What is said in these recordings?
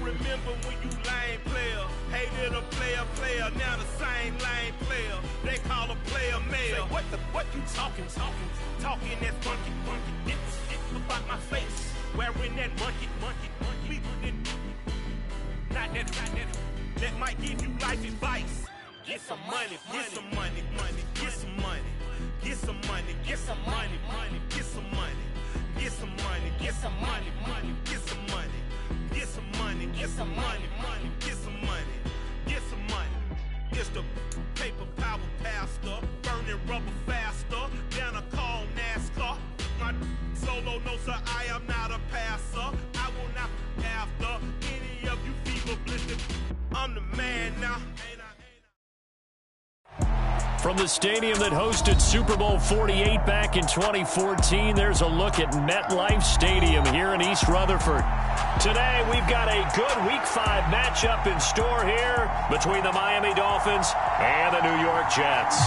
remember when you lame player, hated a player, now the same lame player. They call a player mayor. What you talking that funky. It's about my face, wearing that monkey. Not that. That might give you life advice. Get some money, get some money, get some money, get some money, get some money, get some money, get some money, get some money, get some money, get some money, get some money, get some money, get some money. It's the paper power pastor, burning rubber faster than a call NASCAR. My solo no sir, I am not a passer. I will not after any of you fever blistered. I'm the man now. From the stadium that hosted Super Bowl 48 back in 2014, there's a look at MetLife Stadium here in East Rutherford. Today, we've got a good Week 5 matchup in store here between the Miami Dolphins and the New York Jets.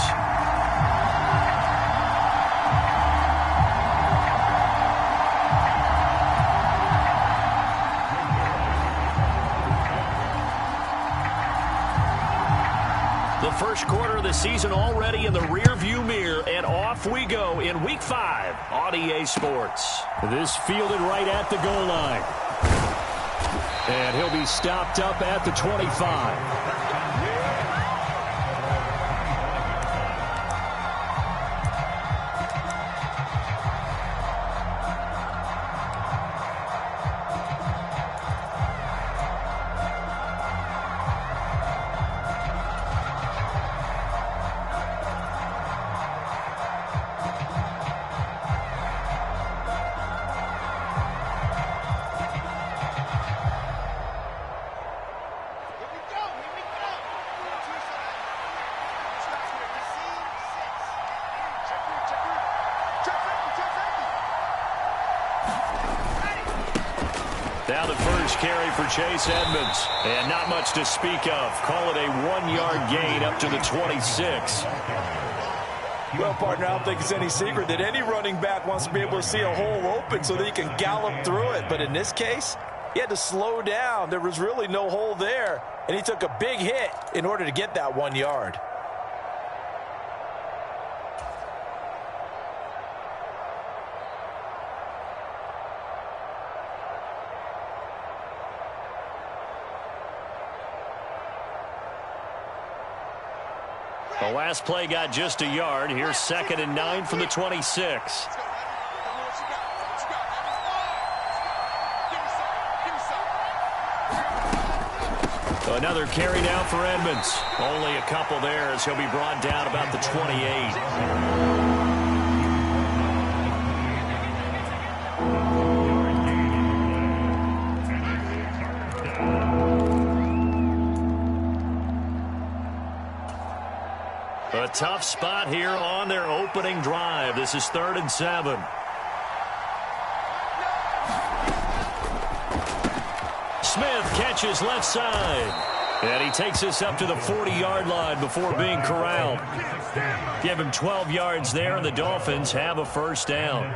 The first quarter of the season already in the rearview mirror, and off we go in Week 5 on EA Sports. This fielded right at the goal line. And he'll be stopped up at the 25. Now the first carry for Chase Edmonds. And not much to speak of. Call it a 1-yard gain up to the 26. Well, partner, I don't think it's any secret that any running back wants to be able to see a hole open so that he can gallop through it. But in this case, he had to slow down. There was really no hole there. And he took a big hit in order to get that 1 yard. The last play got just a yard. Here's 2nd and 9 from the 26. Another carry now for Edmonds. Only a couple there as he'll be brought down about the 28. A tough spot here on their opening drive. This is 3rd and 7. Smith catches left side. And he takes us up to the 40-yard line before being corralled. Give him 12 yards there, and the Dolphins have a first down.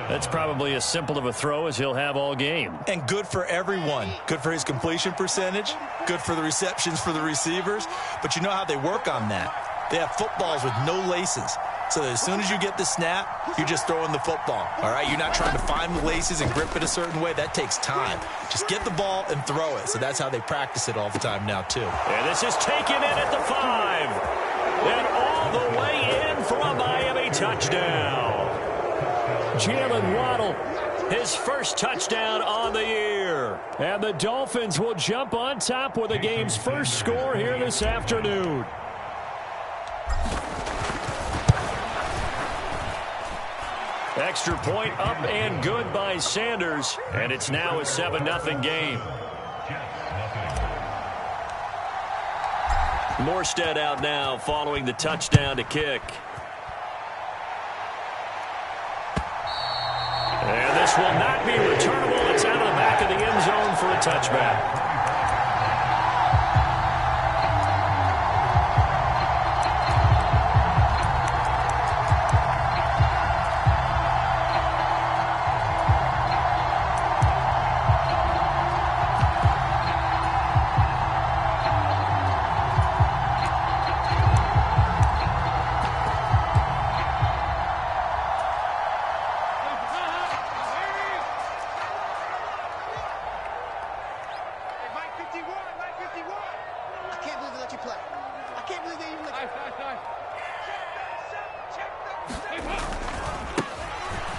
That's probably as simple of a throw as he'll have all game. And good for everyone. Good for his completion percentage. Good for the receptions for the receivers. But you know how they work on that. They have footballs with no laces. So that as soon as you get the snap, you're just throwing the football. All right? You're not trying to find the laces and grip it a certain way. That takes time. Just get the ball and throw it. So that's how they practice it all the time now, too. And this is taken in at the 5. And all the way in for a Miami touchdown. Jalen Waddle, his first touchdown on the year. And the Dolphins will jump on top with the game's first score here this afternoon. Extra point up and good by Sanders. And it's now a 7-0 game. Morstead out now following the touchdown to kick. And this will not be returnable. It's out of the back of the end zone for a touchback.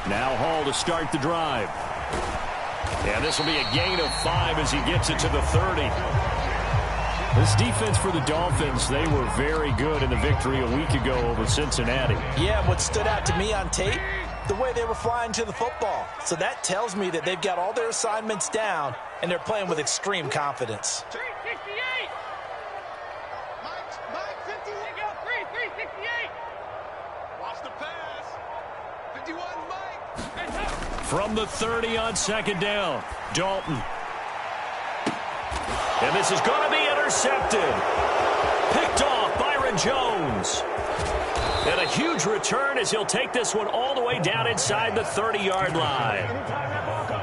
Now Hall to start the drive. And this will be a gain of 5 as he gets it to the 30. This defense for the Dolphins, they were very good in the victory a week ago over Cincinnati. Yeah, and what stood out to me on tape, the way they were flying to the football. So that tells me that they've got all their assignments down, and they're playing with extreme confidence. 368. Mike, 50. There you go, 368. Watch the pass. 51, Mike. From the 30 on second down, Dalton. And this is going to be intercepted. Picked off Byron Jones. And a huge return as he'll take this one all the way down inside the 30-yard line.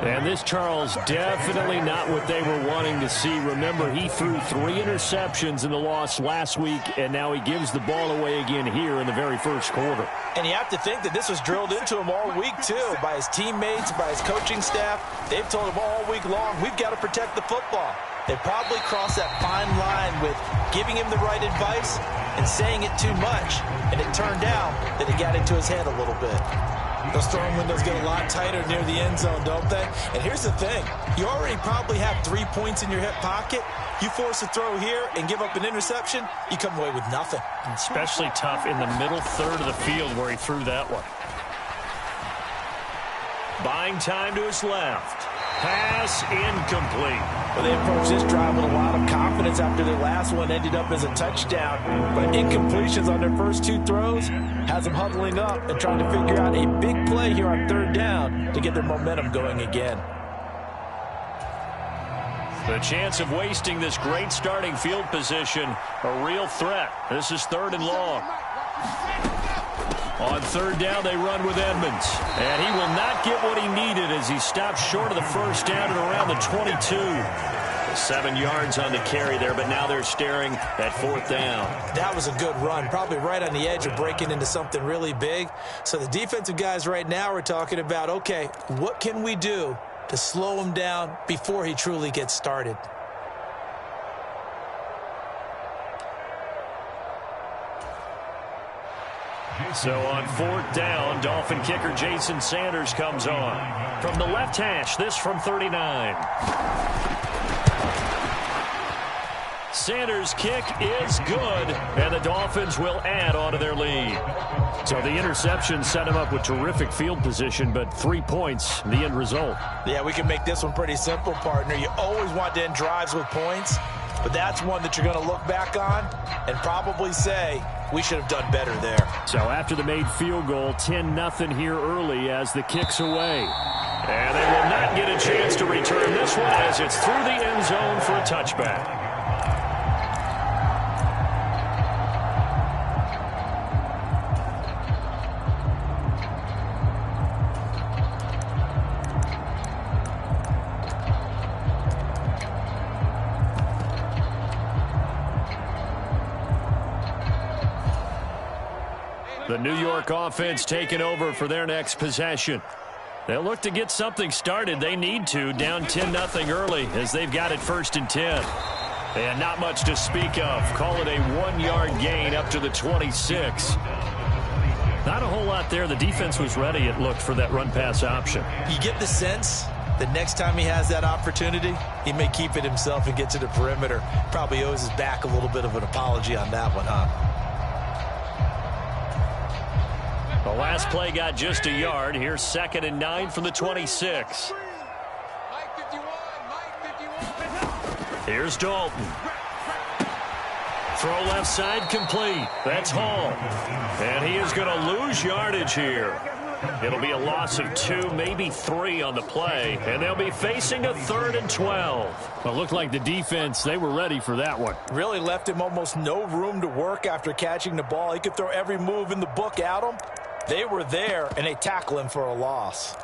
And this, Charles, definitely not what they were wanting to see. Remember, he threw 3 interceptions in the loss last week, and now he gives the ball away again here in the very first quarter. And you have to think that this was drilled into him all week, too, by his teammates, by his coaching staff. They've told him all week long, we've got to protect the football. They probably crossed that fine line with giving him the right advice and saying it too much. And it turned out that it got into his head a little bit. Those throwing windows get a lot tighter near the end zone, don't they? And here's the thing. You already probably have 3 points in your hip pocket. You force a throw here and give up an interception, you come away with nothing. Especially tough in the middle third of the field where he threw that one. Buying time to his left. Pass incomplete. Well, they approached this drive with a lot of confidence after their last one ended up as a touchdown. But incompletions on their first 2 throws has them huddling up and trying to figure out a big play here on third down to get their momentum going again. The chance of wasting this great starting field position, a real threat. This is 3rd and long. On third down, they run with Edmonds. And he will not get what he needed as he stops short of the first down at around the 22. 7 yards on the carry there, but now they're staring at 4th down. That was a good run, probably right on the edge of breaking into something really big. So the defensive guys right now are talking about, okay, what can we do to slow him down before he truly gets started? So on 4th down, Dolphin kicker Jason Sanders comes on. From the left hash, this from 39. Sanders' kick is good, and the Dolphins will add on to their lead. So the interception set him up with terrific field position, but 3 points, the end result. Yeah, we can make this one pretty simple, partner. You always want to end drives with points, but that's one that you're going to look back on and probably say, we should have done better there. So after the made field goal, 10-0 here early as the kick's away. And they will not get a chance to return this one as it's through the end zone for a touchback. The New York offense taking over for their next possession. They'll look to get something started. They need to, down 10-0 early as they've got it 1st and 10. And not much to speak of. Call it a 1-yard gain up to the 26. Not a whole lot there. The defense was ready, it looked, for that run-pass option. You get the sense that next time he has that opportunity, he may keep it himself and get to the perimeter. Probably owes his back a little bit of an apology on that one, huh? The last play got just a yard. Here's 2nd and 9 from the 26. Here's Dalton. Throw left side complete. That's Hall. And he is going to lose yardage here. It'll be a loss of 2, maybe 3 on the play. And they'll be facing a 3rd and 12. Well, it looked like the defense, they were ready for that one. Really left him almost no room to work after catching the ball. He could throw every move in the book at him. They were there, and they tackle him for a loss.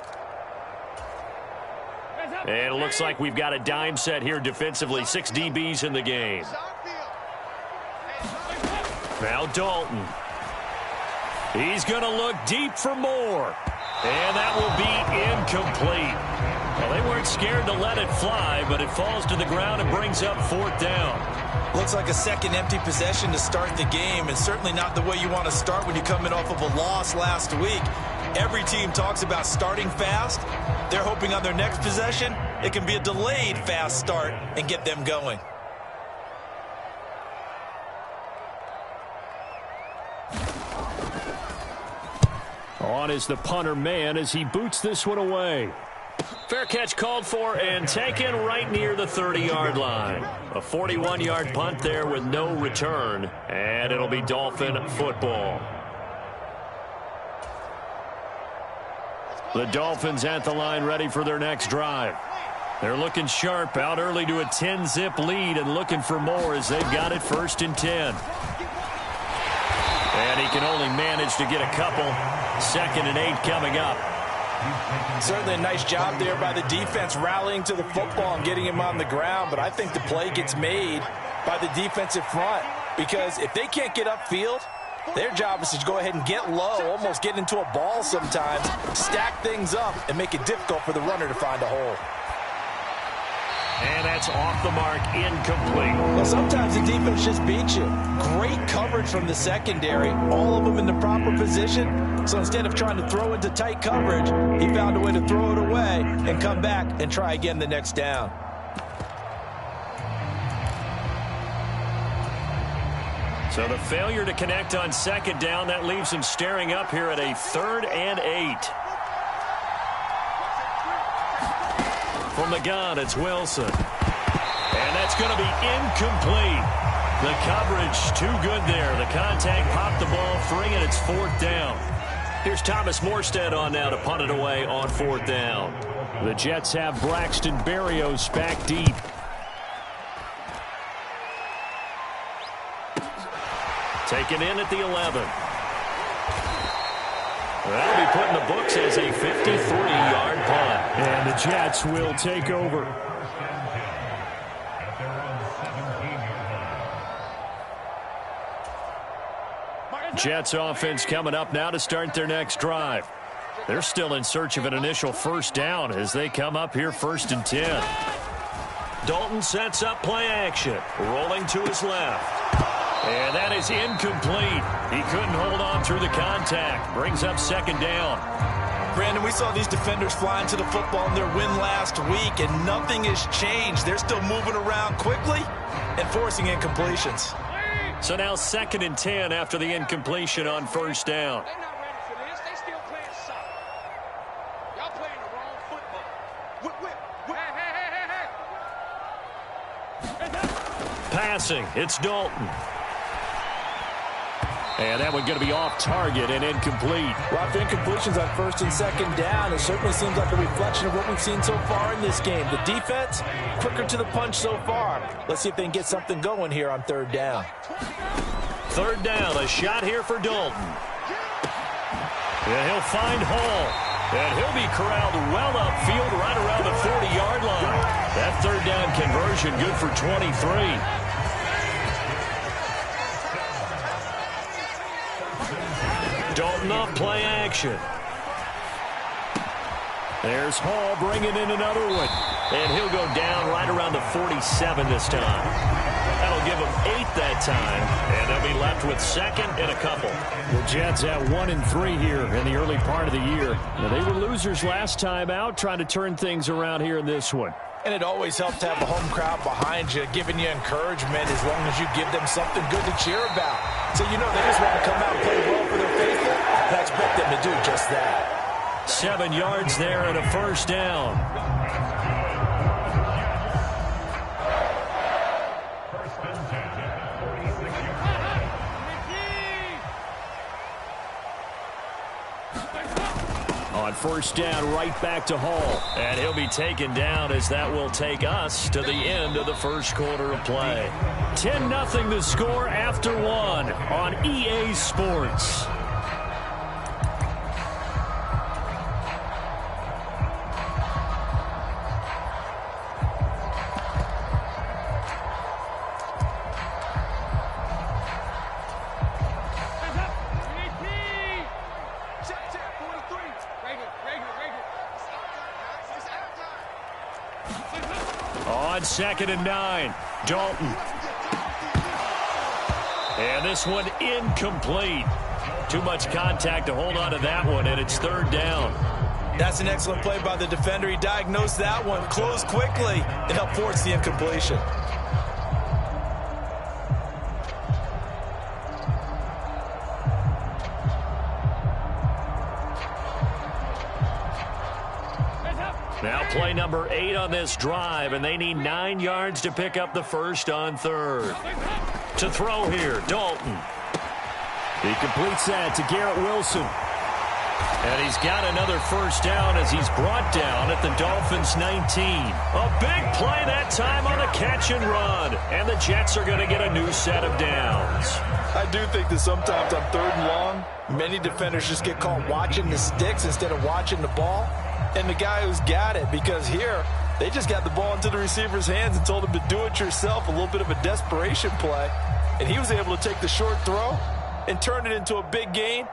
And it looks like we've got a dime set here defensively. 6 DBs in the game. Now Dalton. He's going to look deep for more. And that will be incomplete. Well, they weren't scared to let it fly, but it falls to the ground and brings up 4th down. Looks like a second empty possession to start the game, and certainly not the way you want to start when you're coming off of a loss last week. Every team talks about starting fast. They're hoping on their next possession, it can be a delayed fast start and get them going. On is the punter man as he boots this one away. Fair catch called for and taken right near the 30-yard line. A 41-yard punt there with no return, and it'll be Dolphin football. The Dolphins at the line ready for their next drive. They're looking sharp, out early to a 10-zip lead and looking for more as they've got it 1st and 10. And he can only manage to get a couple. 2nd and 8 coming up. Certainly a nice job there by the defense rallying to the football and getting him on the ground, but I think the play gets made by the defensive front because if they can't get upfield, their job is to go ahead and get low, almost get into a ball sometimes, stack things up, and make it difficult for the runner to find a hole. And that's off the mark, incomplete. Well, sometimes the defense just beats you. Great coverage from the secondary, all of them in the proper position. So instead of trying to throw into tight coverage, he found a way to throw it away and come back and try again the next down. So the failure to connect on 2nd down, that leaves him staring up here at a 3rd and 8. From the gun, it's Wilson. And that's going to be incomplete. The coverage too good there. The contact popped the ball free, and it's 4th down. Here's Thomas Morstead on now to punt it away on 4th down. The Jets have Braxton Berrios back deep. Taken in at the 11. That'll be put in the books as a 53-yard punt. And the Jets will take over. Jets offense coming up now to start their next drive. They're still in search of an initial 1st down as they come up here 1st and 10. Dalton sets up play action. Rolling to his left. And that is incomplete. He couldn't hold on through the contact. Brings up 2nd down. Brandon, we saw these defenders flying to the football in their win last week, and nothing has changed. They're still moving around quickly and forcing incompletions. So now 2nd and 10 after the incompletion on 1st down. They're not ready for this. They still playing soccer. Y'all playing the wrong football. Hey. Passing, it's Dalton. And that one going to be off target and incomplete. Well, after incompletions on 1st and 2nd down, it certainly seems like a reflection of what we've seen so far in this game. The defense, quicker to the punch so far. Let's see if they can get something going here on 3rd down. 3rd down, a shot here for Dalton. And he'll find Hall. And he'll be corralled well upfield right around the 40-yard line. That 3rd down conversion good for 23. Dalton off play action. There's Hall bringing in another one. And he'll go down right around the 47 this time. That'll give him 8 that time. And they'll be left with 2nd and a couple. The Jets at 1-3 here in the early part of the year. Now, they were losers last time out, trying to turn things around here in this one. And it always helps to have the home crowd behind you, giving you encouragement as long as you give them something good to cheer about. So you know they just want to come out and play well for their faithful. And I expect them to do just that. 7 yards there and a 1st down. On 1st down, right back to Hall. And he'll be taken down as that will take us to the end of the 1st quarter of play. 10-0 the score after 1 on EA Sports. On 2nd and 9, Dalton. And this one incomplete. Too much contact to hold on to that one, and it's 3rd down. That's an excellent play by the defender. He diagnosed that one, closed quickly, and helped force the incompletion. Now play number 8 on this drive, and they need 9 yards to pick up the first on 3rd. To throw here, Dalton. He completes that to Garrett Wilson. And he's got another first down as he's brought down at the Dolphins' 19. A big play that time on the catch and run. And the Jets are going to get a new set of downs. I do think that sometimes on 3rd and long, many defenders just get caught watching the sticks instead of watching the ball. And the guy who's got it, because here, they just got the ball into the receiver's hands and told him to do it yourself, a little bit of a desperation play. And he was able to take the short throw and turn it into a big gain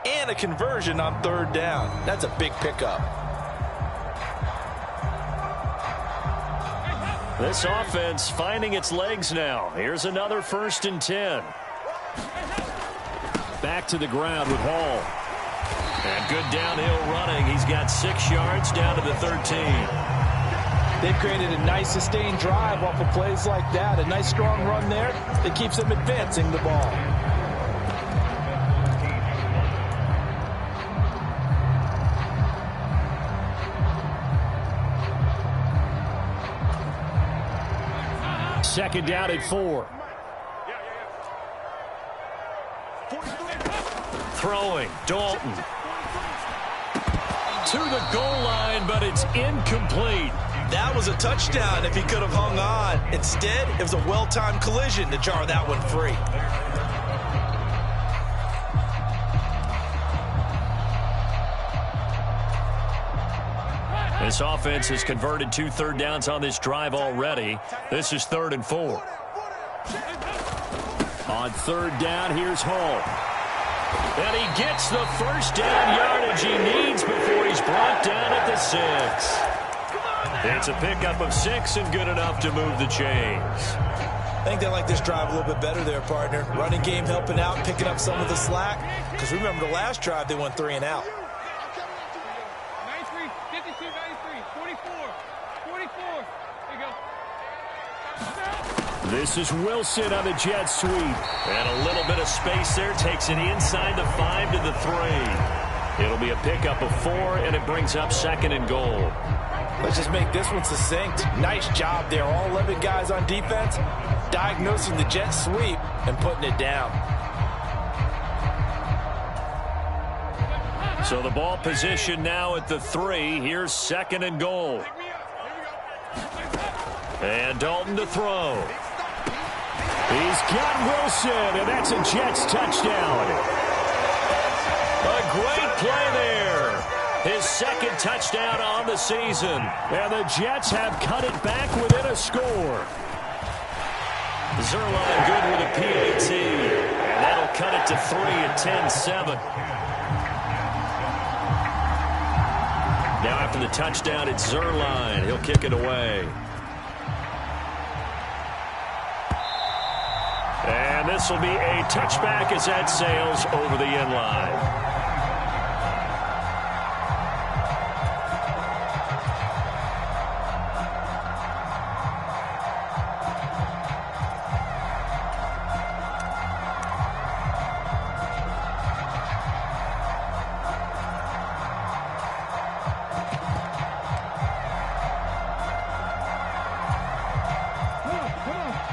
and a conversion on 3rd down. That's a big pickup. This offense finding its legs now. Here's another 1st and 10. Back to the ground with Hall. And good downhill running. He's got 6 yards down to the 13. They've created a nice sustained drive off of plays like that. A nice strong run there that keeps them advancing the ball. Second down at 4. Throwing, Dalton. To the goal line, but it's incomplete. That was a touchdown if he could have hung on. Instead, it was a well-timed collision to jar that one free. This offense has converted 2 third downs on this drive already. This is 3rd and 4. On 3rd down, here's Hall. And he gets the first down yardage he needs before he's brought down at the 6. It's a pickup of 6 and good enough to move the chains. I think they like this drive a little bit better there, partner. Running game helping out, picking up some of the slack. Because remember, the last drive, they went 3 and out. 93, 52, 93, 44, 44. There you go. This is Wilson on the jet sweep. And a little bit of space there. Takes it inside the 5 to the 3. It'll be a pickup of 4, and it brings up 2nd and goal. Let's just make this one succinct. Nice job there. All 11 guys on defense diagnosing the jet sweep and putting it down. So the ball position now at the 3. Here's 2nd and goal. And Dalton to throw. He's got Wilson, and that's a Jets touchdown. A great play there. His 2nd touchdown on the season. And the Jets have cut it back within a score. Zerline good with a PAT. And that'll cut it to 3 at 10-7. Now after the touchdown, it's Zerline. He'll kick it away. And this will be a touchback as that sails over the end line.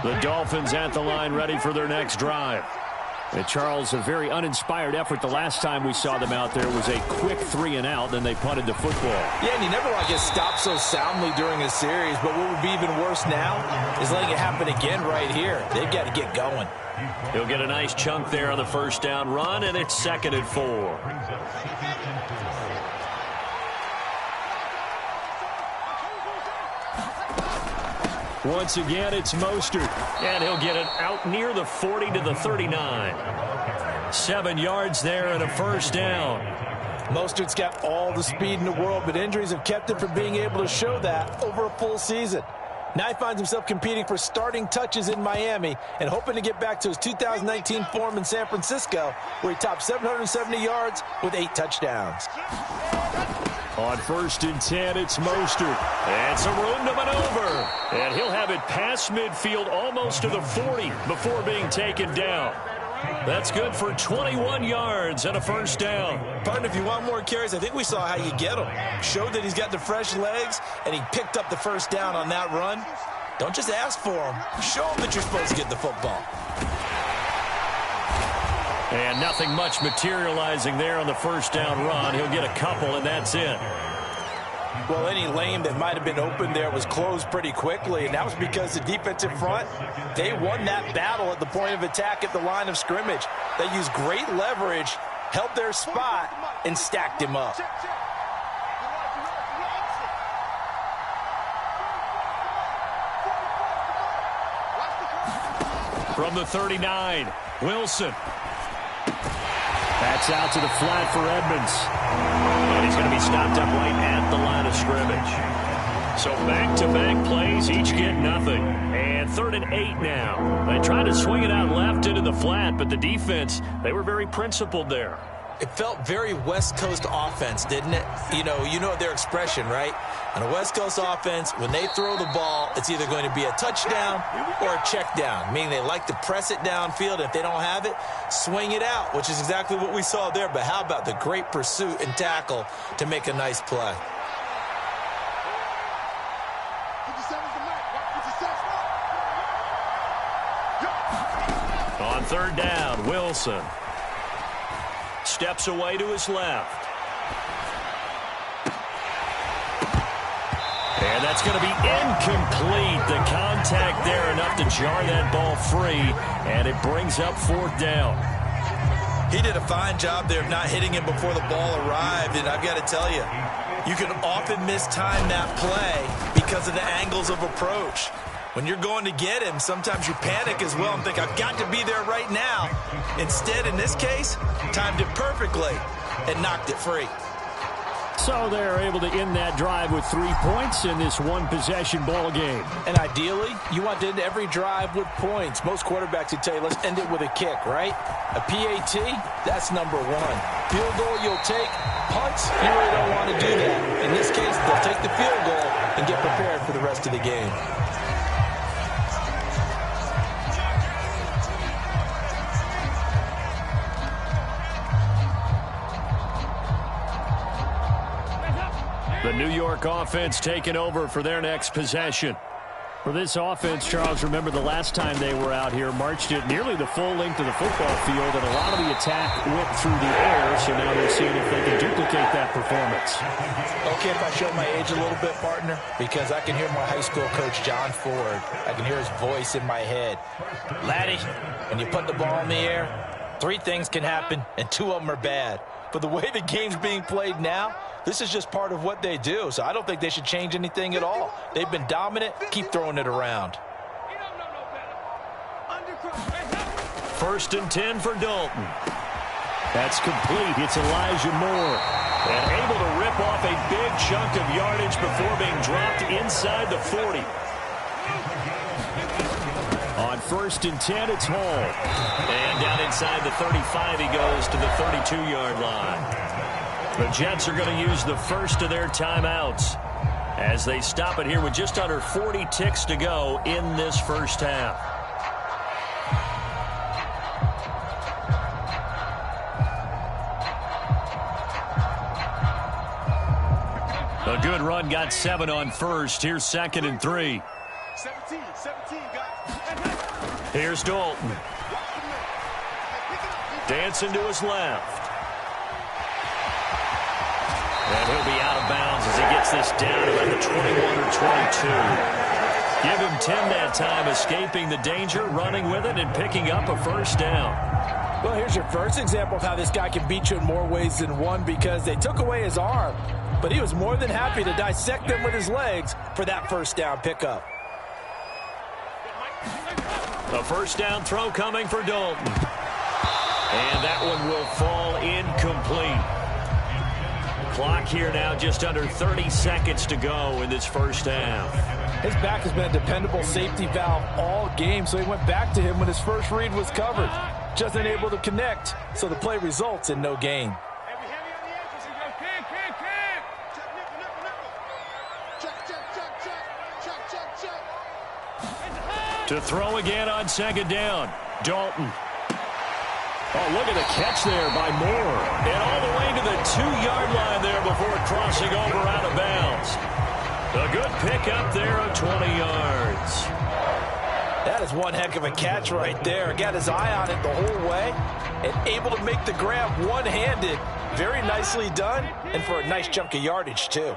The Dolphins at the line ready for their next drive. And Charles, a very uninspired effort the last time we saw them out there was a quick 3 and out, then they punted the football. Yeah, and you never want to get stopped so soundly during a series, but what would be even worse now is letting it happen again right here. They've got to get going. He'll get a nice chunk there on the first down run, and it's 2nd and 4. Once again, it's Mostert. And he'll get it out near the 40 to the 39. 7 yards there and a first down. Mostert's got all the speed in the world, but injuries have kept him from being able to show that over a full season. Now he finds himself competing for starting touches in Miami and hoping to get back to his 2019 form in San Francisco, where he topped 770 yards with 8 touchdowns. On 1st and 10, it's Mostert. And some room to maneuver. And he'll have it past midfield almost to the 40 before being taken down. That's good for 21 yards and a first down. Partner, if you want more carries, I think we saw how you get them. Showed that he's got the fresh legs, and he picked up the first down on that run. Don't just ask for them. Show them that you're supposed to get the football. And nothing much materializing there on the first down run. He'll get a couple, and that's it. Well, any lane that might have been open there was closed pretty quickly, and that was because the defensive front, they won that battle at the point of attack at the line of scrimmage. They used great leverage, held their spot, and stacked him up. From the 39, Wilson. That's out to the flat for Edmonds. And he's going to be stopped up right at the line of scrimmage. So back-to-back plays, each get nothing. And 3rd and 8 now. They tried to swing it out left into the flat, but the defense, they were very principled there. It felt very West Coast offense, didn't it? You know their expression, right? On a West Coast offense, when they throw the ball, it's either going to be a touchdown or a check down, meaning they like to press it downfield. If they don't have it, swing it out, which is exactly what we saw there. But how about the great pursuit and tackle to make a nice play? On 3rd down, Wilson steps away to his left. And that's going to be incomplete. The contact there enough to jar that ball free, and it brings up 4th down. He did a fine job there of not hitting him before the ball arrived, and I've got to tell you, you can often mistime that play because of the angles of approach. When you're going to get him, sometimes you panic as well and think, I've got to be there right now. Instead, in this case, timed it perfectly and knocked it free. So they're able to end that drive with 3 points in this one-possession ball game. And ideally, you want to end every drive with points. Most quarterbacks would tell you, let's end it with a kick, right? A PAT, that's number 1. Field goal you'll take. Punts, you really don't want to do that. In this case, they'll take the field goal and get prepared for the rest of the game. The New York offense taking over for their next possession. For this offense, Charles, remember the last time they were out here, marched it nearly the full length of the football field, and a lot of the attack went through the air, so now they're seeing if they can duplicate that performance. Okay, if I show my age a little bit, partner, because I can hear my high school coach, John Ford. I can hear his voice in my head. Laddie, when you put the ball in the air, 3 things can happen, and 2 of them are bad. But the way the game's being played now, this is just part of what they do, so I don't think they should change anything at all. They've been dominant. Keep throwing it around. 1st and 10 for Dalton. That's complete. It's Elijah Moore. And able to rip off a big chunk of yardage before being dropped inside the 40. On 1st and 10, it's Hall. And down inside the 35, he goes to the 32-yard line. The Jets are going to use the first of their timeouts as they stop it here with just under 40 ticks to go in this first half. A good run, got 7 on first. Here's 2nd and 3. 17, guys. Here's Dalton. Dancing to his left. And he'll be out of bounds as he gets this down to about the 21 or 22. Give him 10 that time, escaping the danger, running with it, and picking up a first down. Well, here's your first example of how this guy can beat you in more ways than one, because they took away his arm, but he was more than happy to dissect them with his legs for that first down pickup. A first down throw coming for Dalton. And that one will fall incomplete. Clock here now, just under 30 seconds to go in this first half. His back has been a dependable safety valve all game, so he went back to him when his first read was covered. Just unable to connect, so the play results in no gain. To throw again on second down. Dalton. Oh, look at the catch there by Moore. And all the way to the 2-yard line there before crossing over out of bounds. A good pickup there of 20 yards. That is one heck of a catch right there. Got his eye on it the whole way and able to make the grab one-handed. Very nicely done, and for a nice chunk of yardage, too.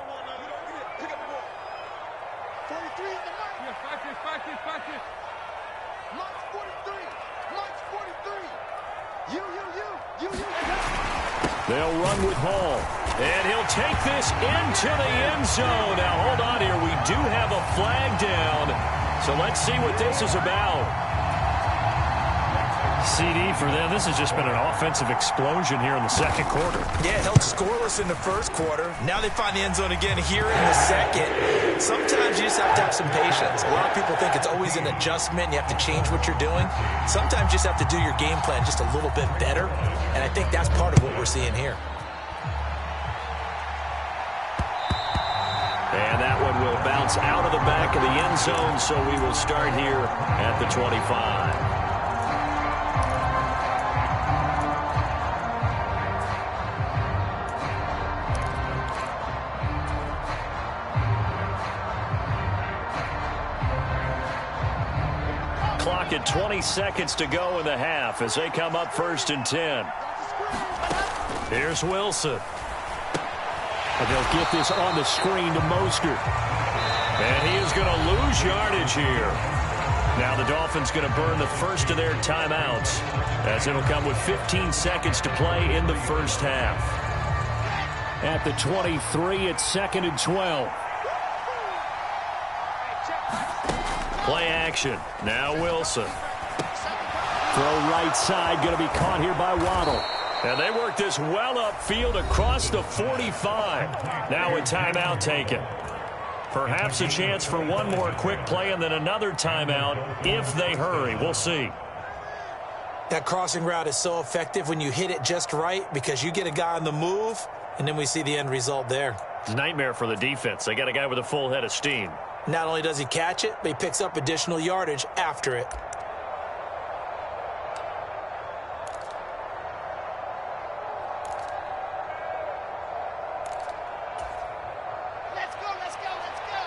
They'll run with Hall. And he'll take this into the end zone. Now, hold on here. We do have a flag down. So let's see what this is about. CD for them. This has just been an offensive explosion here in the second quarter. Yeah, held scoreless in the first quarter. Now they find the end zone again here in the second. Sometimes you just have to have some patience. A lot of people think it's always an adjustment. You have to change what you're doing. Sometimes you just have to do your game plan just a little bit better. And I think that's part of what we're seeing here. And that one will bounce out of the back of the end zone, so we will start here at the 25. Clock at 20 seconds to go in the half as they come up 1st and 10. Here's Wilson. And they'll get this on the screen to Mostert. And he is going to lose yardage here. Now the Dolphins going to burn the first of their timeouts as it'll come with 15 seconds to play in the first half. At the 23, it's 2nd and 12. Play action. Now Wilson. Throw right side, going to be caught here by Waddle. And they work this well upfield across the 45. Now a timeout taken. Perhaps a chance for one more quick play and then another timeout if they hurry. We'll see. That crossing route is so effective when you hit it just right because you get a guy on the move, and then we see the end result there. It's a nightmare for the defense. They got a guy with a full head of steam. Not only does he catch it, but he picks up additional yardage after it. Let's go, let's go, let's go.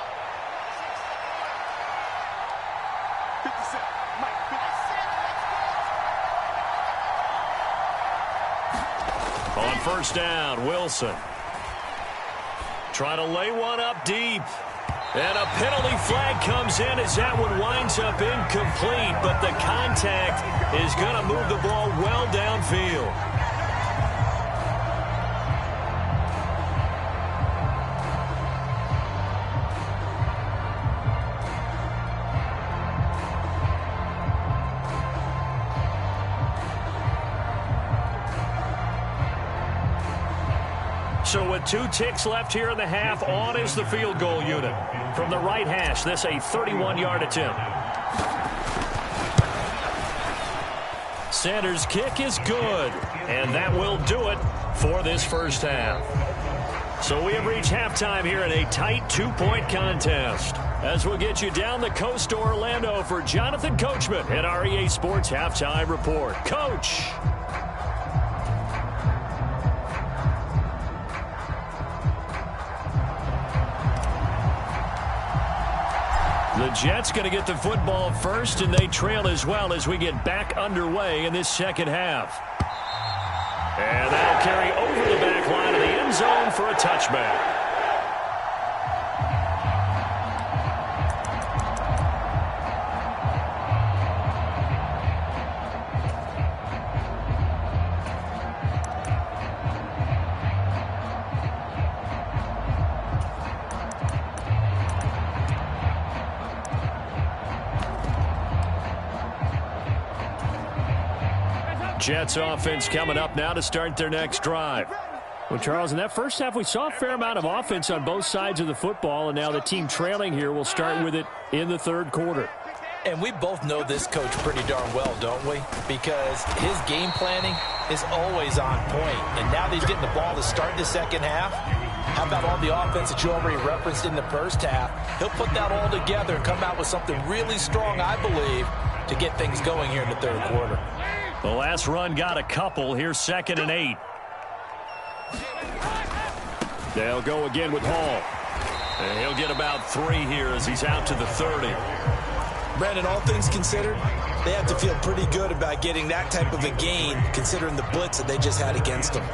57, Mike, 57, let's go. On first down, Wilson. Trying to lay one up deep. And a penalty flag comes in as that one winds up incomplete, but the contact is going to move the ball well downfield. So with 2 ticks left here in the half, on is the field goal unit. From the right hash, this a 31-yard attempt. Sanders' kick is good, and that will do it for this first half. So we have reached halftime here in a tight 2-point contest. As we'll get you down the coast to Orlando for Jonathan Coachman at our EA Sports Halftime Report. Coach! The Jets going to get the football first, and they trail as well as we get back underway in this second half. And that'll carry over the back line of the end zone for a touchback. Jets offense coming up now to start their next drive. Well, Charles, in that first half, we saw a fair amount of offense on both sides of the football, and now the team trailing here will start with it in the third quarter. And we both know this coach pretty darn well, don't we? Because his game planning is always on point. And now that he's getting the ball to start the second half, how about all the offense that you already referenced in the first half? He'll put that all together and come out with something really strong, I believe, to get things going here in the third quarter. The last run got a couple. Here's 2nd and 8. They'll go again with Hall. And he'll get about 3 here as he's out to the 30. Brandon, all things considered, they have to feel pretty good about getting that type of a gain, considering the blitz that they just had against them.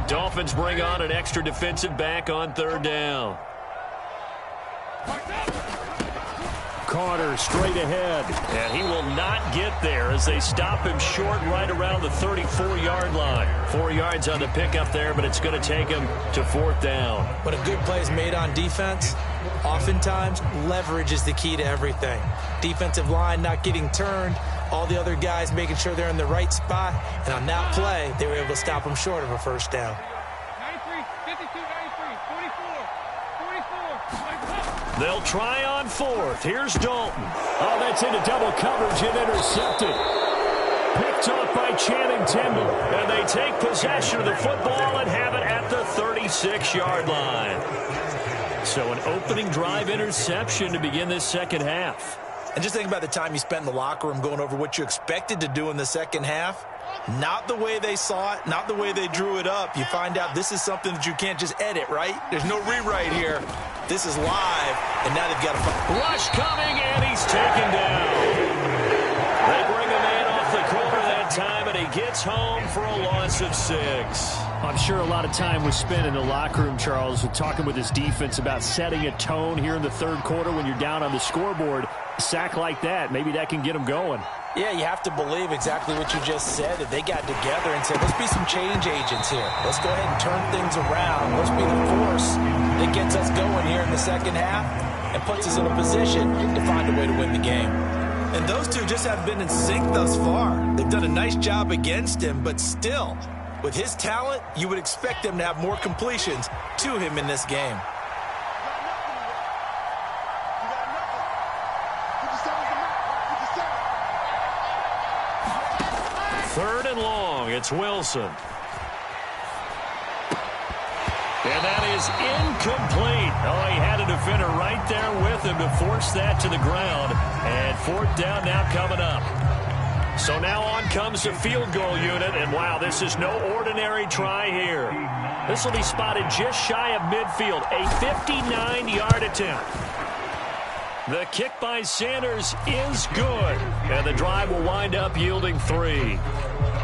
Dolphins bring on an extra defensive back on 3rd down. Carter straight ahead. And he will not get there as they stop him short right around the 34-yard line. 4 yards on the pickup there, but it's going to take him to 4th down. When a good play is made on defense, oftentimes leverage is the key to everything. Defensive line not getting turned, all the other guys making sure they're in the right spot, and on that play, they were able to stop him short of a first down. 93, 52, 93, 44, 44. They'll try on 4th. Here's Dalton. Oh, that's into double coverage and intercepted. Picked off by Channing Tindall. And they take possession of the football and have it at the 36-yard line. So an opening drive interception to begin this second half. And just think about the time you spent in the locker room going over what you expected to do in the second half. Not the way they saw it, not the way they drew it up. You find out this is something that you can't just edit, right? There's no rewrite here. This is live, and now they've got to find. Rush coming, and he's taken down. They bring a man off the corner that time, and he gets home for a loss of 6. I'm sure a lot of time was spent in the locker room, Charles, talking with his defense about setting a tone here in the third quarter when you're down on the scoreboard. A sack like that, maybe that can get them going. Yeah, you have to believe exactly what you just said, that they got together and said, let's be some change agents here. Let's go ahead and turn things around. Let's be the force that gets us going here in the second half and puts us in a position to find a way to win the game. And those two just haven't been in sync thus far. They've done a nice job against him, but still, with his talent, you would expect them to have more completions to him in this game. Third and long, it's Wilson. And that is incomplete. Oh, he had a defender right there with him to force that to the ground. And 4th down now coming up. So now on comes the field goal unit. And, wow, this is no ordinary try here. This will be spotted just shy of midfield. A 59-yard attempt. The kick by Sanders is good. And the drive will wind up yielding 3.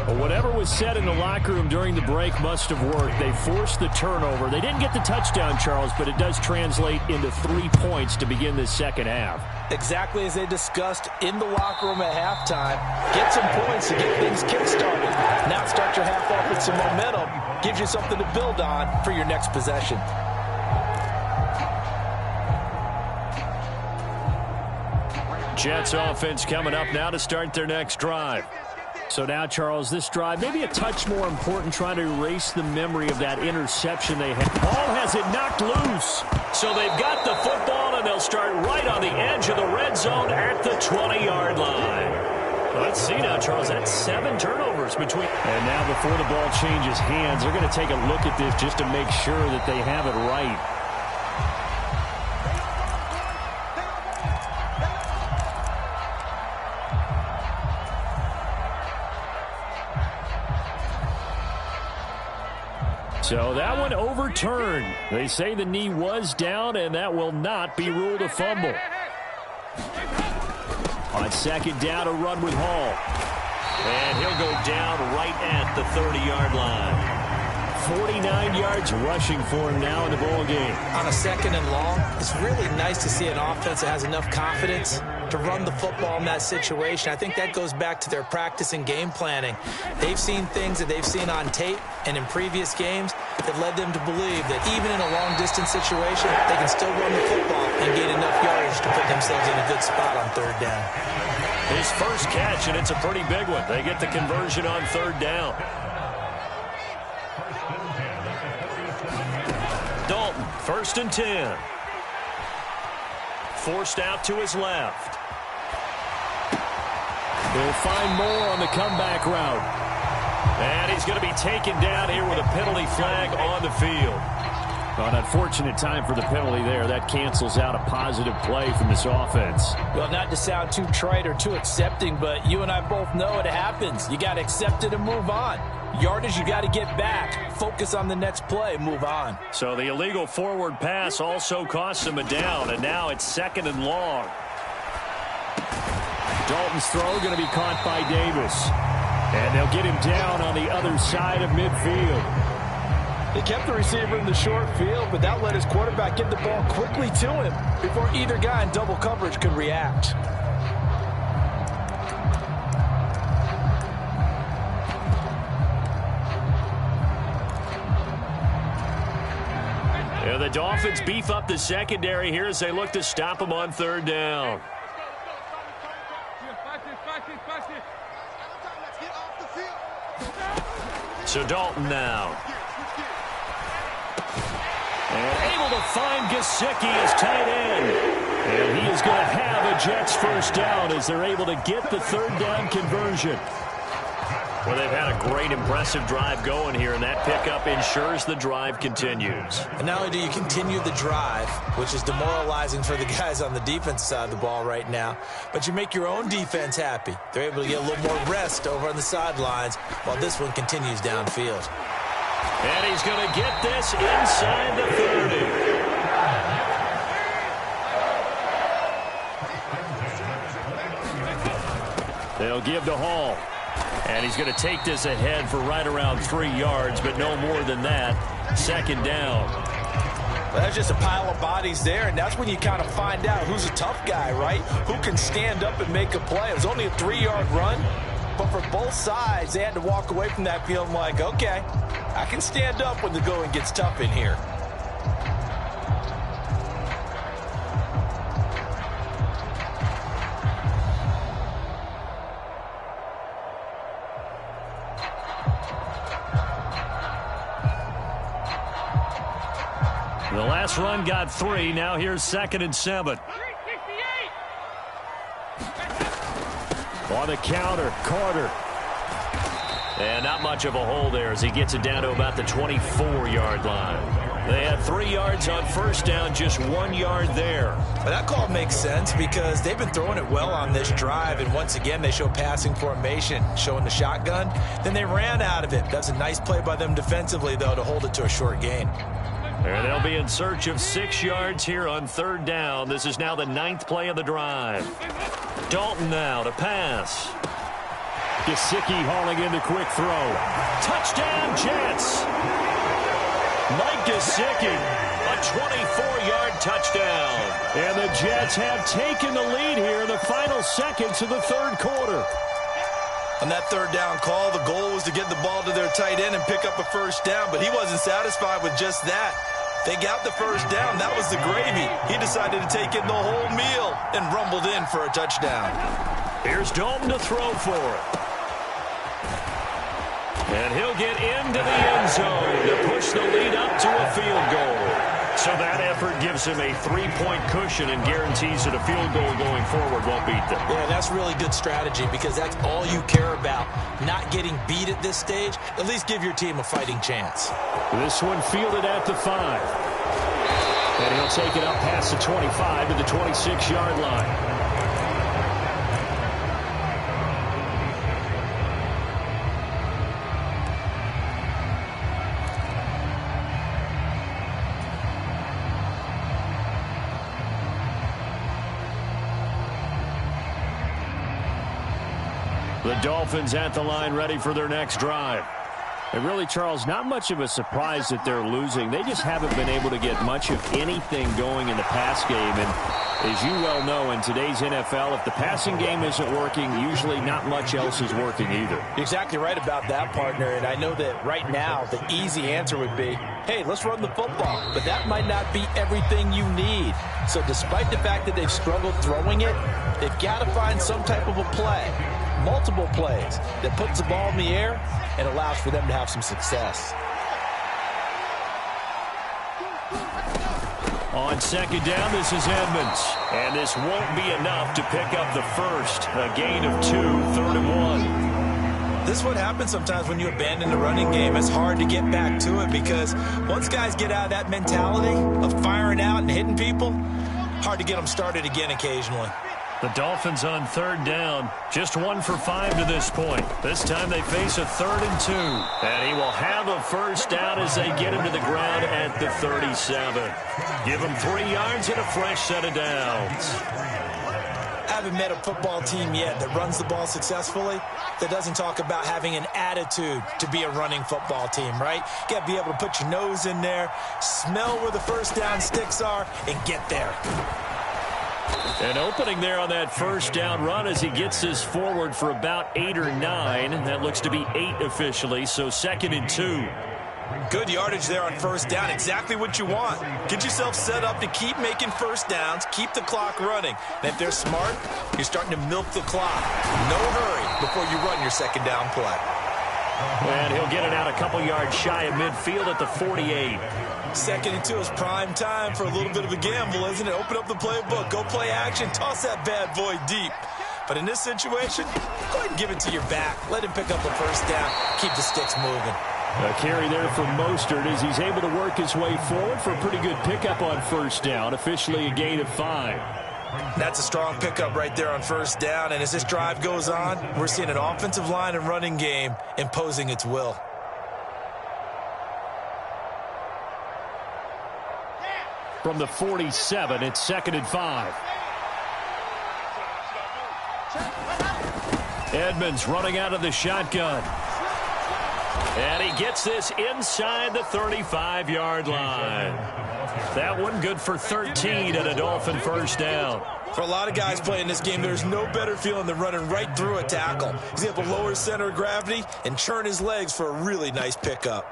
Well, whatever was said in the locker room during the break must have worked. They forced the turnover. They didn't get the touchdown, Charles, but it does translate into 3 points to begin this second half. Exactly as they discussed in the locker room at halftime. Get some points to get things kick-started. Now start your half off with some momentum. Gives you something to build on for your next possession. Jets offense coming up now to start their next drive. So now, Charles, this drive maybe a touch more important, trying to erase the memory of that interception they had. Ball has it knocked loose. So they've got the football, and they'll start right on the edge of the red zone at the 20-yard line. Let's see now, Charles. That's 7 turnovers between. And now before the ball changes hands, they're going to take a look at this just to make sure that they have it right. So that one overturned. They say the knee was down, and that will not be ruled a fumble. On 2nd down, a run with Hall. And he'll go down right at the 30-yard line. 49 yards rushing for him now in the ball game. On a 2nd and long, it's really nice to see an offense that has enough confidence to run the football in that situation. I think that goes back to their practice and game planning. They've seen things that they've seen on tape and in previous games It led them to believe that even in a long-distance situation, they can still run the football and gain enough yardage to put themselves in a good spot on third down. His first catch, and it's a pretty big one. They get the conversion on third down. Dalton, 1st and 10. Forced out to his left. He'll find more on the comeback route. And he's going to be taken down here with a penalty flag on the field. An unfortunate time for the penalty there. That cancels out a positive play from this offense. Well, not to sound too trite or too accepting, but you and I both know it happens. You got to accept it and move on. Yardage, you got to get back. Focus on the next play. Move on. So the illegal forward pass also costs him a down, and now it's 2nd and long. Dalton's throw going to be caught by Davis. And they'll get him down on the other side of midfield. They kept the receiver in the short field, but that let his quarterback get the ball quickly to him before either guy in double coverage could react. Yeah, the Dolphins beef up the secondary here as they look to stop him on third down. So Dalton now. And able to find Gesicki as tight end. And he is going to have a Jets first down as they're able to get the third down conversion. Well, they've had a great, impressive drive going here, and that pickup ensures the drive continues. And not only do you continue the drive, which is demoralizing for the guys on the defense side of the ball right now, but you make your own defense happy. They're able to get a little more rest over on the sidelines while this one continues downfield. And he's going to get this inside the 30. They'll give to Hall. And he's going to take this ahead for right around 3 yards, but no more than that. 2nd down. Well, that's just a pile of bodies there, and that's when you kind of find out who's a tough guy, right? Who can stand up and make a play. It was only a 3-yard run, but for both sides, they had to walk away from that feeling like, okay, I can stand up when the going gets tough in here. The last run got 3. Now here's 2nd and 7. On the counter, Carter. And not much of a hole there as he gets it down to about the 24-yard line. They had 3 yards on first down, just 1 yard there. But that call makes sense because they've been throwing it well on this drive, and once again they show passing formation, showing the shotgun. Then they ran out of it. That's a nice play by them defensively, though, to hold it to a short gain. And they'll be in search of 6 yards here on third down. This is now the 9th play of the drive. Dalton now to pass. Gesicki hauling in the quick throw. Touchdown, Jets. Mike Gesicki, a 24-yard touchdown. And the Jets have taken the lead here in the final seconds of the third quarter. On that third down call, the goal was to get the ball to their tight end and pick up a first down, but he wasn't satisfied with just that. They got the first down. That was the gravy. He decided to take in the whole meal and rumbled in for a touchdown. Here's Dalton to throw for it. And he'll get into the end zone to push the lead up to a field goal. So that effort gives him a 3-point cushion and guarantees that a field goal going forward won't beat them. Yeah, that's really good strategy because that's all you care about. Not getting beat at this stage. At least give your team a fighting chance. This one fielded at the 5. And he'll take it up past the 25 to the 26-yard line. The Dolphins at the line ready for their next drive. And really, Charles, not much of a surprise that they're losing. They just haven't been able to get much of anything going in the pass game. And as you well know, in today's NFL, if the passing game isn't working, usually not much else is working either. You're exactly right about that, partner. And I know that right now the easy answer would be, hey, let's run the football. But that might not be everything you need. So despite the fact that they've struggled throwing it, they've got to find some type of a play, multiple plays, that puts the ball in the air and allows for them to have some success. On second down, this is Edmonds. And this won't be enough to pick up the first. A gain of 2, 3rd and 1. This is what happens sometimes when you abandon the running game. It's hard to get back to it because once guys get out of that mentality of firing out and hitting people, hard to get them started again occasionally. The Dolphins on 3rd down, just 1 for 5 to this point. This time they face a 3rd and 2. And he will have a first down as they get him to the ground at the 37. Give him 3 yards and a fresh set of downs. I haven't met a football team yet that runs the ball successfully that doesn't talk about having an attitude to be a running football team, right? You got to be able to put your nose in there, smell where the first down sticks are, and get there. An opening there on that first down run as he gets this forward for about 8 or 9. That looks to be 8 officially, so 2nd and 2. Good yardage there on first down. Exactly what you want. Get yourself set up to keep making first downs, keep the clock running. And if they're smart, you're starting to milk the clock. No hurry before you run your second down play. And he'll get it out a couple yards shy of midfield at the 48. 2nd and 2 is prime time for a little bit of a gamble, isn't it? Open up the playbook, go play action, toss that bad boy deep. But in this situation, go ahead and give it to your back. Let him pick up the first down. Keep the sticks moving. A carry there for Mostert as he's able to work his way forward for a pretty good pickup on first down. Officially a gain of 5. That's a strong pickup right there on first down. And as this drive goes on, we're seeing an offensive line and running game imposing its will. From the 47, it's 2nd and 5. Edmonds running out of the shotgun. And he gets this inside the 35-yard line. That one good for 13 and a Dolphin first down. For a lot of guys playing this game, there's no better feeling than running right through a tackle. He's able to lower his center of gravity and churn his legs for a really nice pickup.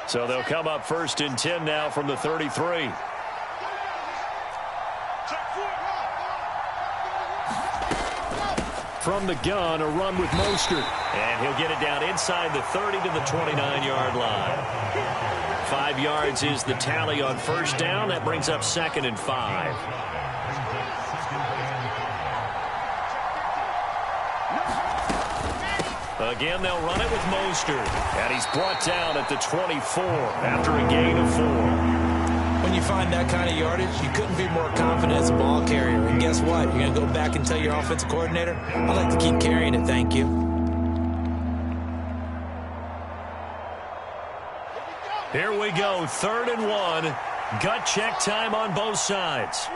So they'll come up 1st and 10 now from the 33. From the gun, a run with Mostert. And he'll get it down inside the 30 to the 29-yard line. 5 yards is the tally on first down. That brings up 2nd and 5. Again, they'll run it with Mostert. And he's brought down at the 24 after a gain of 4. When you find that kind of yardage, you couldn't be more confident as a ball carrier. And guess what? You're going to go back and tell your offensive coordinator, I'd like to keep carrying it, thank you. Here we go, 3rd and 1. Gut check time on both sides.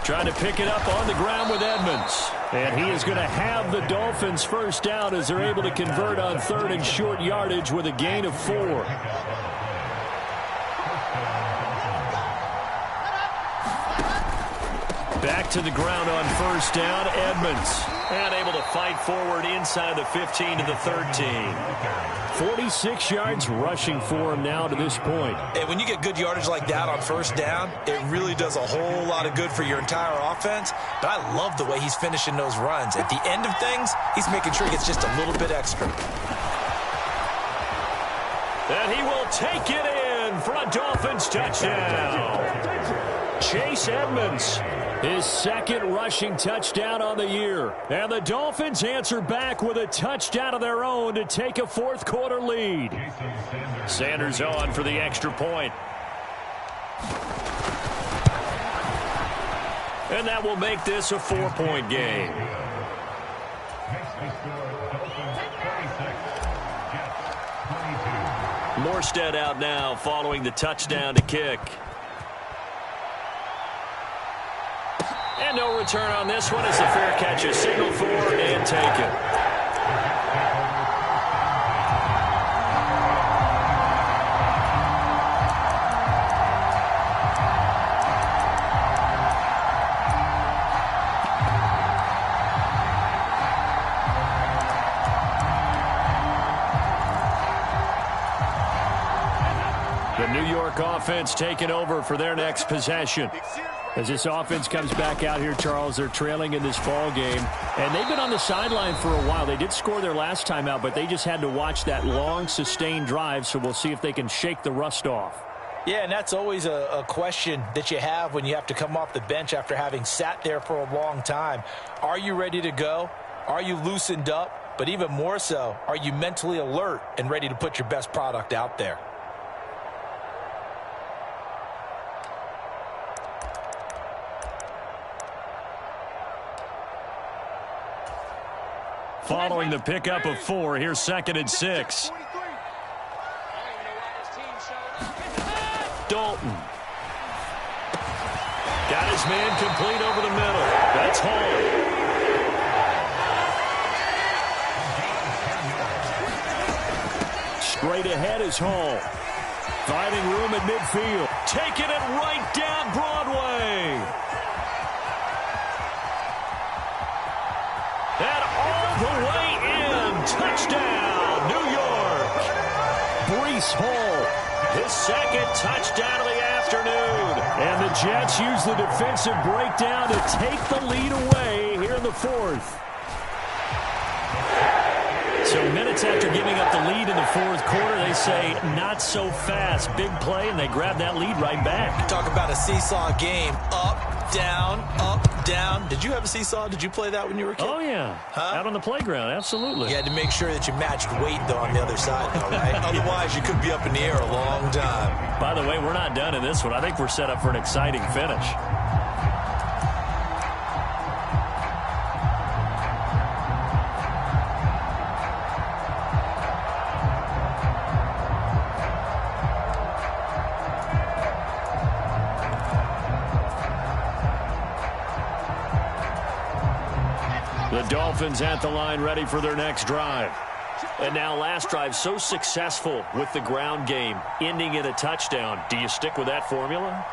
Trying to pick it up on the ground with Edmonds. And he is going to have the Dolphins first down as they're able to convert on 3rd and short yardage with a gain of 4. Back to the ground on first down, Edmonds. And able to fight forward inside the 15 to the 13. 46 yards rushing for him now to this point. And when you get good yardage like that on first down, it really does a whole lot of good for your entire offense. But I love the way he's finishing those runs. At the end of things, he's making sure he gets just a little bit extra. And he will take it in for a Dolphins touchdown. Chase Edmonds, his 2nd rushing touchdown on the year. And the Dolphins answer back with a touchdown of their own to take a 4th quarter lead. Sanders on for the extra point. And that will make this a 4-point game. Morstead out now following the touchdown to kick. And no return on this one as the fair catch is signaled for and taken. New York offense taking over for their next possession. As this offense comes back out here, Charles, they're trailing in this ball game. And they've been on the sideline for a while. They did score their last time out, but they just had to watch that long, sustained drive. So we'll see if they can shake the rust off. Yeah, and that's always a question that you have when you have to come off the bench after having sat there for a long time. Are you ready to go? Are you loosened up? But even more so, are you mentally alert and ready to put your best product out there? Following the pickup of 4, here's 2nd and 6. Dalton. Got his man complete over the middle. That's Hall. Straight ahead is Hall. Finding room at midfield. Taking it right down Broadway. And all the way in. Touchdown, New York. Breece Hall. His 2nd touchdown of the afternoon. And the Jets use the defensive breakdown to take the lead away here in the 4th. So minutes after giving up the lead in the 4th quarter, they say, not so fast. Big play, and they grab that lead right back. Talk about a seesaw game. Up, down, up, down. Did you have a seesaw? Did you play that when you were a kid? Oh, yeah. Huh? Out on the playground, absolutely. You had to make sure that you matched weight, though, on the other side, though, right? Otherwise, you could be up in the air a long time. By the way, we're not done in this one. I think we're set up for an exciting finish. The Dolphins at the line, ready for their next drive. And now last drive so successful with the ground game, ending in a touchdown. Do you stick with that formula?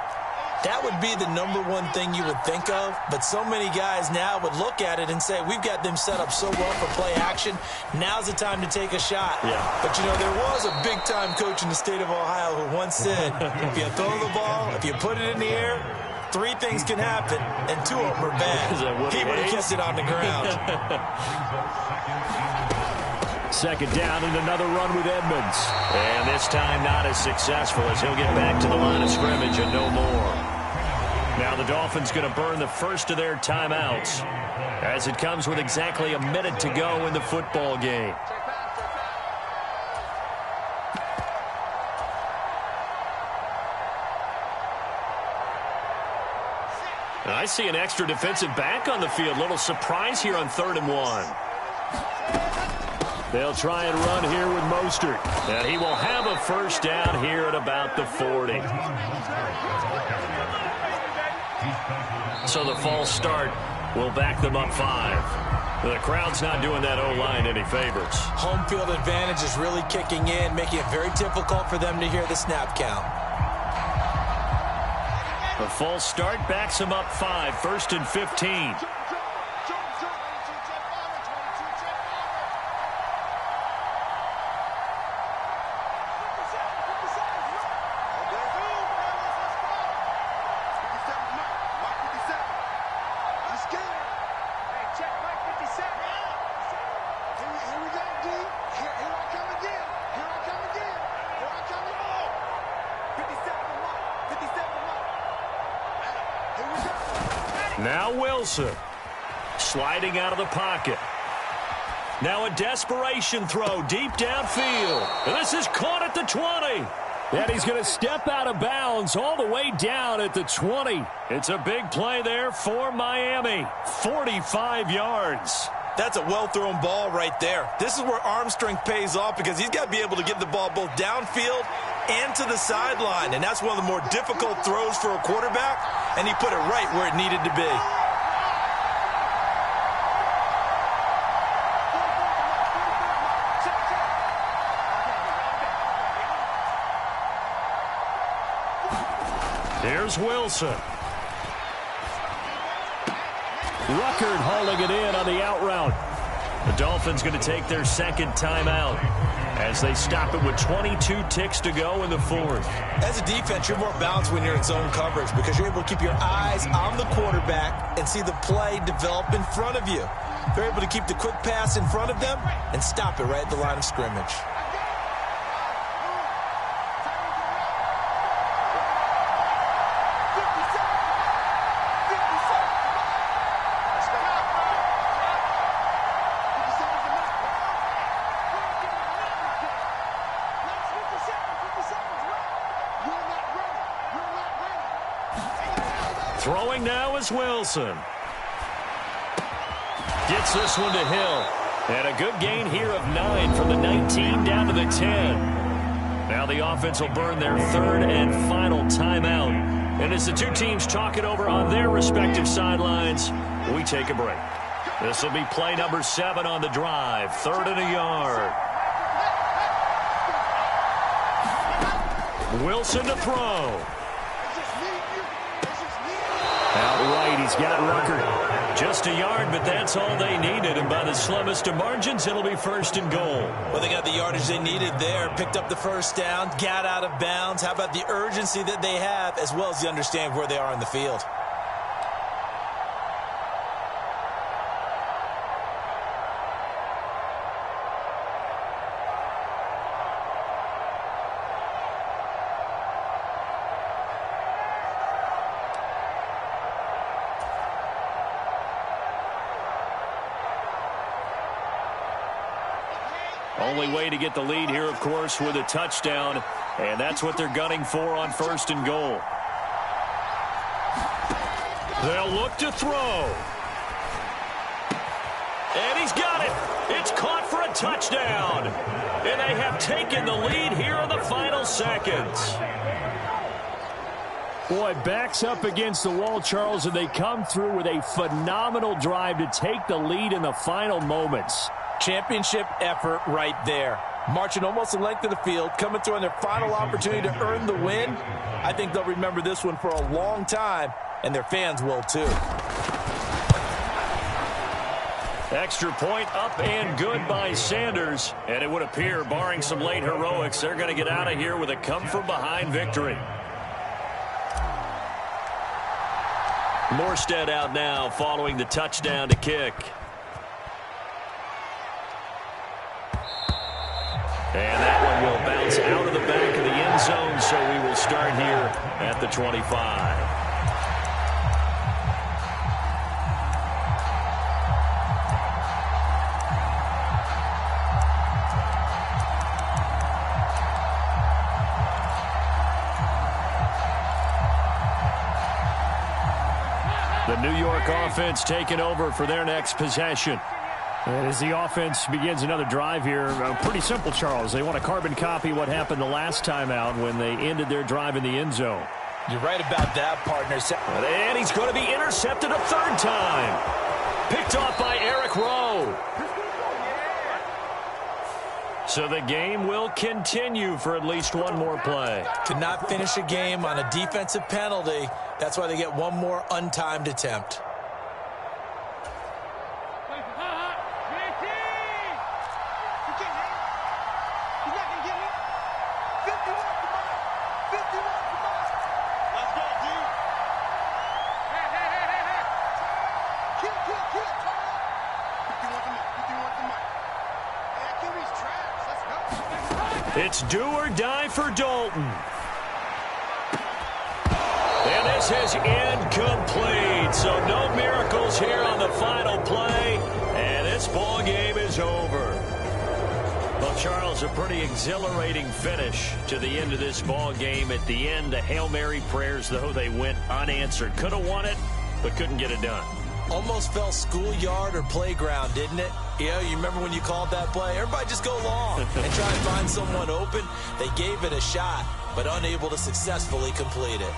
That would be the #1 thing you would think of, but so many guys now would look at it and say, we've got them set up so well for play action. Now's the time to take a shot. Yeah. But, you know, there was a big-time coach in the state of Ohio who once said, if you throw the ball, if you put it in the air, 3 things can happen, and 2 of them are bad. He would have kept it on the ground. 2nd down and another run with Edmonds. And this time not as successful as he'll get back to the line of scrimmage and no more. Now the Dolphins going to burn the first of their timeouts as it comes with exactly a minute to go in the football game. I see an extra defensive back on the field. Little surprise here on 3rd and 1. They'll try and run here with Mostert. And he will have a first down here at about the 40. So the false start will back them up 5. The crowd's not doing that O-line any favors. Home field advantage is really kicking in, making it very difficult for them to hear the snap count. The false start backs him up 5, 1st and 15. Now Wilson sliding out of the pocket. Now a desperation throw deep downfield. And this is caught at the 20. And he's going to step out of bounds all the way down at the 20. It's a big play there for Miami. 45 yards. That's a well-thrown ball right there. This is where arm strength pays off because he's got to be able to get the ball both downfield and to the sideline. And that's one of the more difficult throws for a quarterback, and he put it right where it needed to be. Here's Wilson. Ruckert hauling it in on the out route. The Dolphins going to take their second timeout as they stop it with 22 ticks to go in the fourth. As a defense, you're more balanced when you're in zone coverage because you're able to keep your eyes on the quarterback and see the play develop in front of you. They're able to keep the quick pass in front of them and stop it right at the line of scrimmage. Throwing now is Wilson. Gets this one to Hill. And a good gain here of 9 from the 19 down to the 10. Now the offense will burn their third and final timeout. And as the two teams talk it over on their respective sidelines, we take a break. This will be play number 7 on the drive. 3rd and a yard. Wilson to throw. Outright, he's got Rucker. Just a yard, but that's all they needed. And by the slimmest of margins, it'll be 1st and goal. Well, they got the yardage they needed there. Picked up the first down, got out of bounds. How about the urgency that they have, as well as the understanding where they are in the field? Only way to get the lead here, of course, with a touchdown, and that's what they're gunning for on 1st and goal. They'll look to throw. And he's got it. It's caught for a touchdown. And they have taken the lead here in the final seconds. Boy, backs up against the wall, Charles, and they come through with a phenomenal drive to take the lead in the final moments. Championship effort right there. Marching almost the length of the field, coming through on their final opportunity to earn the win. I think they'll remember this one for a long time, and their fans will too. Extra point up and good by Sanders. And it would appear, barring some late heroics, they're going to get out of here with a come-from-behind victory. Morstead out now following the touchdown to kick. And that one will bounce out of the back of the end zone, so we will start here at the 25. The New York offense taking over for their next possession. And as the offense begins another drive here, pretty simple, Charles. They want to carbon copy what happened the last time out when they ended their drive in the end zone. You're right about that, partner. And he's going to be intercepted a 3rd time. Picked off by Eric Rowe. So the game will continue for at least one more play. Could not finish a game on a defensive penalty. That's why they get one more untimed attempt. It's do or die for Dalton. And this is incomplete. So no miracles here on the final play. And this ball game is over. Well, Charles, a pretty exhilarating finish to the end of this ball game. At the end, the Hail Mary prayers, though, they went unanswered. Could have won it, but couldn't get it done. Almost felt schoolyard or playground, didn't it? You remember when you called that play? Everybody just go long and try and find someone open. They gave it a shot, but unable to successfully complete it.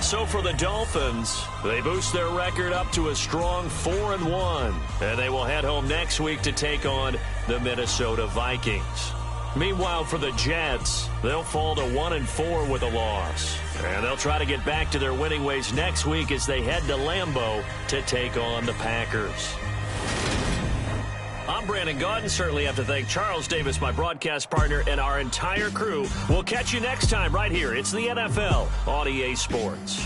So for the Dolphins, they boost their record up to a strong 4-1. And they will head home next week to take on the Minnesota Vikings. Meanwhile, for the Jets, they'll fall to 1-4 with a loss. And they'll try to get back to their winning ways next week as they head to Lambeau to take on the Packers. I'm Brandon Gaudin. Certainly have to thank Charles Davis, my broadcast partner, and our entire crew. We'll catch you next time right here. It's the NFL on EA Sports.